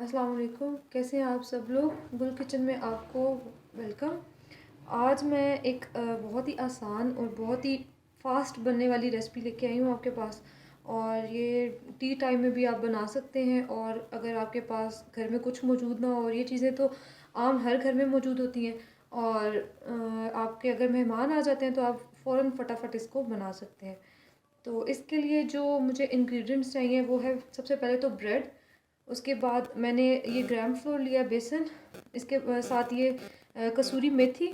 अस्सलाम वालेकुम। कैसे हैं आप सब लोग। गुल किचन में आपको वेलकम। आज मैं एक बहुत ही आसान और बहुत ही फ़ास्ट बनने वाली रेसिपी लेके आई हूँ आपके पास। और ये टी टाइम में भी आप बना सकते हैं, और अगर आपके पास घर में कुछ मौजूद ना हो, और ये चीज़ें तो आम हर घर में मौजूद होती हैं, और आपके अगर मेहमान आ जाते हैं तो आप फ़ौरन फटाफट इसको बना सकते हैं। तो इसके लिए जो मुझे इंग्रेडिएंट्स चाहिए वो है, सबसे पहले तो ब्रेड। उसके बाद मैंने ये ग्राम फ्लोर लिया, बेसन। इसके साथ ये कसूरी मेथी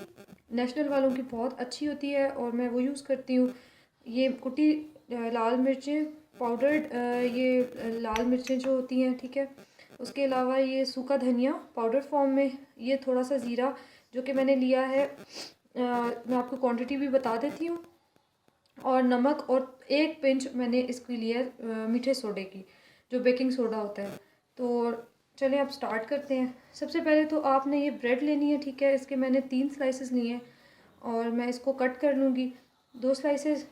नेशनल वालों की बहुत अच्छी होती है और मैं वो यूज़ करती हूँ। ये कुटी लाल मिर्चें पाउडर्ड, ये लाल मिर्चें जो होती हैं, ठीक है। उसके अलावा ये सूखा धनिया पाउडर फॉर्म में, ये थोड़ा सा ज़ीरा जो कि मैंने लिया है। मैं आपको क्वांटिटी भी बता देती हूँ। और नमक, और एक पिंच मैंने इसके लिए मीठे सोडे की, जो बेकिंग सोडा होता है। तो चलिए अब स्टार्ट करते हैं। सबसे पहले तो आपने ये ब्रेड लेनी है, ठीक है। इसके मैंने 3 स्लाइसेस लिए हैं और मैं इसको कट कर लूँगी। 2 स्लाइसेस,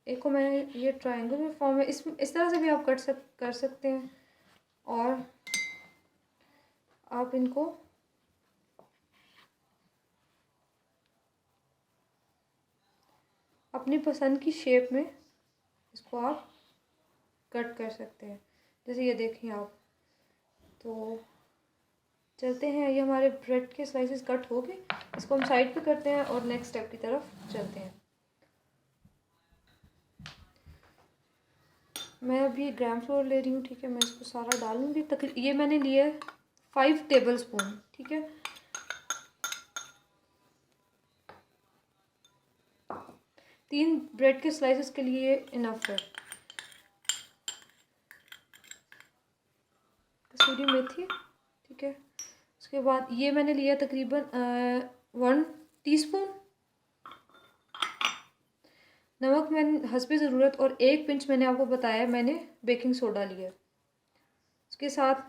एक को मैंने ये ट्रायंगल में फॉर्म है, इस तरह से भी आप कर सकते हैं। और आप इनको अपनी पसंद की शेप में इसको आप कट कर सकते हैं, जैसे ये देखें आप। तो चलते हैं, ये हमारे ब्रेड के स्लाइसेस कट हो गए। इसको हम साइड पे करते हैं और नेक्स्ट स्टेप की तरफ चलते हैं। मैं अभी ग्राम फ्लोर ले रही हूँ, ठीक है। मैं इसको सारा डालूंगी। ये मैंने लिया है 5 टेबल स्पून, ठीक है। 3 ब्रेड के स्लाइसेस के लिए इनफ है। कसूरी मेथी, ठीक है। उसके बाद ये मैंने लिया तकरीबन 1 टीस्पून नमक, मैंने हस्बे ज़रूरत, और एक पिंच मैंने आपको बताया मैंने बेकिंग सोडा लिया। उसके साथ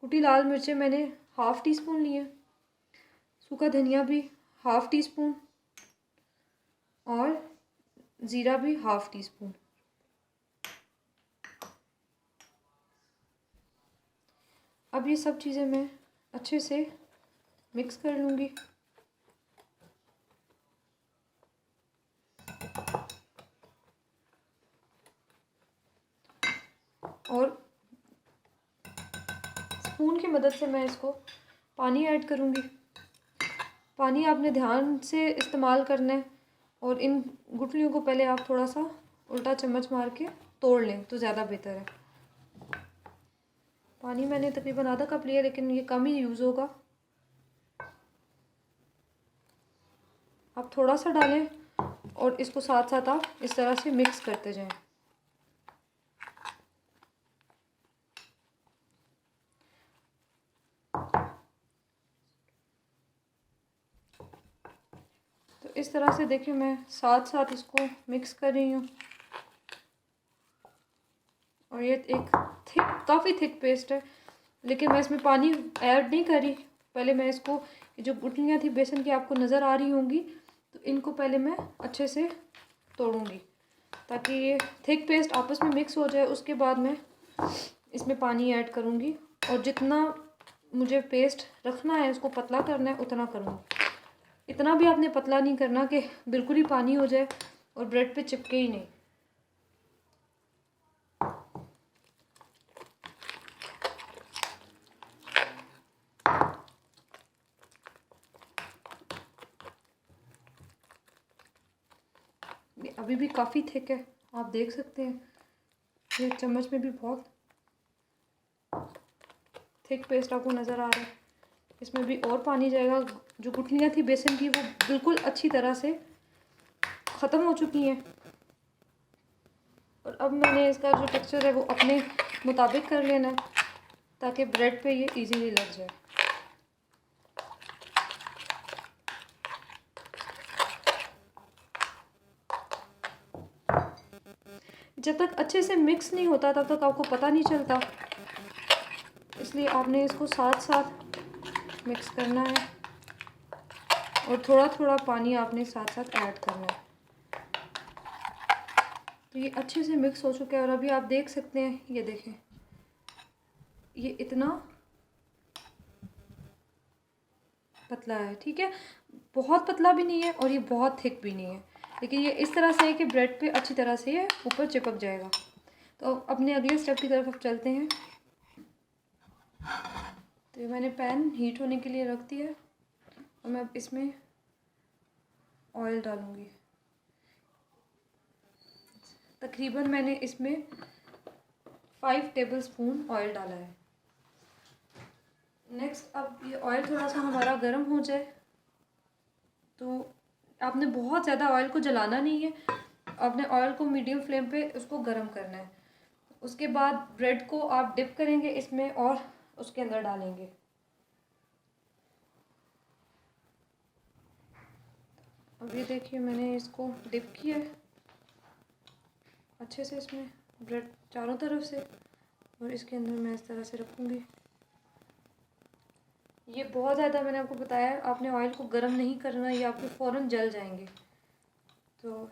कुटी लाल मिर्चें मैंने हाफ़ टी स्पून लिए, सूखा धनिया भी हाफ़ टी स्पून, और ज़ीरा भी हाफ़ टी स्पून। अब ये सब चीज़ें मैं अच्छे से मिक्स कर लूँगी। और स्पून की मदद से मैं इसको पानी ऐड करूँगी। पानी आपने ध्यान से इस्तेमाल करना है, और इन गुठलियों को पहले आप थोड़ा सा उल्टा चम्मच मार के तोड़ लें तो ज़्यादा बेहतर है। पानी मैंने तकरीबन आधा कप लिया, लेकिन ये कम ही यूज़ होगा। आप थोड़ा सा डालें और इसको साथ साथ आप इस तरह से मिक्स करते जाएं। तो इस तरह से देखिए, मैं साथ साथ इसको मिक्स कर रही हूँ। और ये एक काफ़ी थिक पेस्ट है, लेकिन मैं इसमें पानी ऐड नहीं करी। पहले मैं इसको, जो गुठलियाँ थी बेसन की आपको नज़र आ रही होंगी, तो इनको पहले मैं अच्छे से तोड़ूंगी ताकि ये थिक पेस्ट आपस में मिक्स हो जाए। उसके बाद मैं इसमें पानी ऐड करूँगी, और जितना मुझे पेस्ट रखना है, इसको पतला करना है, उतना करूँगी। इतना भी आपने पतला नहीं करना कि बिल्कुल ही पानी हो जाए और ब्रेड पे चिपके ही नहीं। अभी भी काफ़ी थिक है, आप देख सकते हैं। ये चम्मच में भी बहुत थिक पेस्ट आपको नज़र आ रहा है। इसमें भी और पानी जाएगा। जो गुठलियाँ थी बेसन की, वो बिल्कुल अच्छी तरह से ख़त्म हो चुकी हैं। और अब मैंने इसका जो टेक्सचर है वो अपने मुताबिक कर लेना है, ताकि ब्रेड पे ये इजीली लग जाए। जब तक अच्छे से मिक्स नहीं होता तब तक आपको पता नहीं चलता, इसलिए आपने इसको साथ साथ मिक्स करना है, और थोड़ा थोड़ा पानी आपने साथ साथ ऐड करना है। तो ये अच्छे से मिक्स हो चुका है और अभी आप देख सकते हैं, ये देखें, ये इतना पतला है, ठीक है। बहुत पतला भी नहीं है और ये बहुत थिक भी नहीं है, लेकिन ये इस तरह से है कि ब्रेड पे अच्छी तरह से ये ऊपर चिपक जाएगा। तो अपने अगले स्टेप की तरफ अब चलते हैं। तो ये मैंने पैन हीट होने के लिए रख दिया है और मैं अब इसमें ऑयल डालूँगी। तकरीबन मैंने इसमें 5 टेबलस्पून ऑयल डाला है। नेक्स्ट, अब ये ऑयल थोड़ा सा हमारा गर्म हो जाए, तो आपने बहुत ज़्यादा ऑयल को जलाना नहीं है, आपने ऑयल को मीडियम फ्लेम पे उसको गर्म करना है। उसके बाद ब्रेड को आप डिप करेंगे इसमें और उसके अंदर डालेंगे। अब ये देखिए, मैंने इसको डिप किया है अच्छे से इसमें, ब्रेड चारों तरफ से, और इसके अंदर मैं इस तरह से रखूँगी। ये बहुत ज़्यादा, मैंने आपको बताया है, आपने ऑयल को गर्म नहीं करना, ये आपके फ़ौरन जल जाएंगे। तो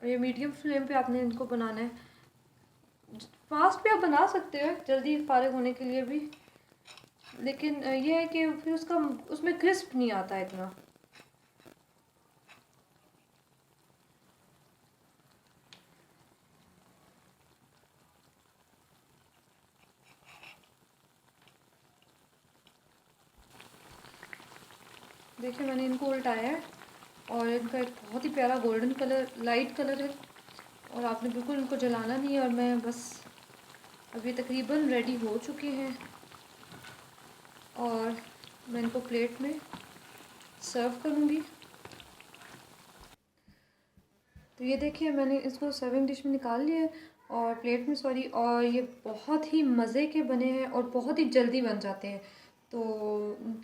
ये मीडियम फ्लेम पे आपने इनको बनाना है। फास्ट भी आप बना सकते हो जल्दी फारिग होने के लिए भी, लेकिन ये है कि फिर उसमें क्रिस्प नहीं आता इतना। देखिए, मैंने इनको उल्टाया है और इनका एक बहुत ही प्यारा गोल्डन कलर, लाइट कलर है, और आपने बिल्कुल इनको जलाना नहीं है। और मैं बस, अभी तकरीबन रेडी हो चुके हैं और मैं इनको प्लेट में सर्व करूँगी। तो ये देखिए, मैंने इसको सर्विंग डिश में निकाल लिया है, और प्लेट में, सॉरी, और ये बहुत ही मज़े के बने हैं और बहुत ही जल्दी बन जाते हैं। तो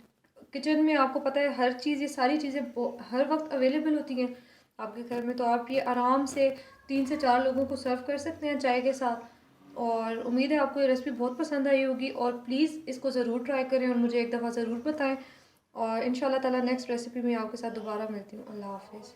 किचन में आपको पता है हर चीज़, ये सारी चीज़ें हर वक्त अवेलेबल होती हैं आपके घर में, तो आप ये आराम से 3 से 4 लोगों को सर्व कर सकते हैं चाय के साथ। और उम्मीद है आपको ये रेसिपी बहुत पसंद आई होगी, और प्लीज़ इसको ज़रूर ट्राई करें और मुझे एक दफ़ा ज़रूर बताएं। और इंशाल्लाह ताला नेक्स्ट रेसिपी में आपके साथ दोबारा मिलती हूँ। अल्लाह हाफ़िज़।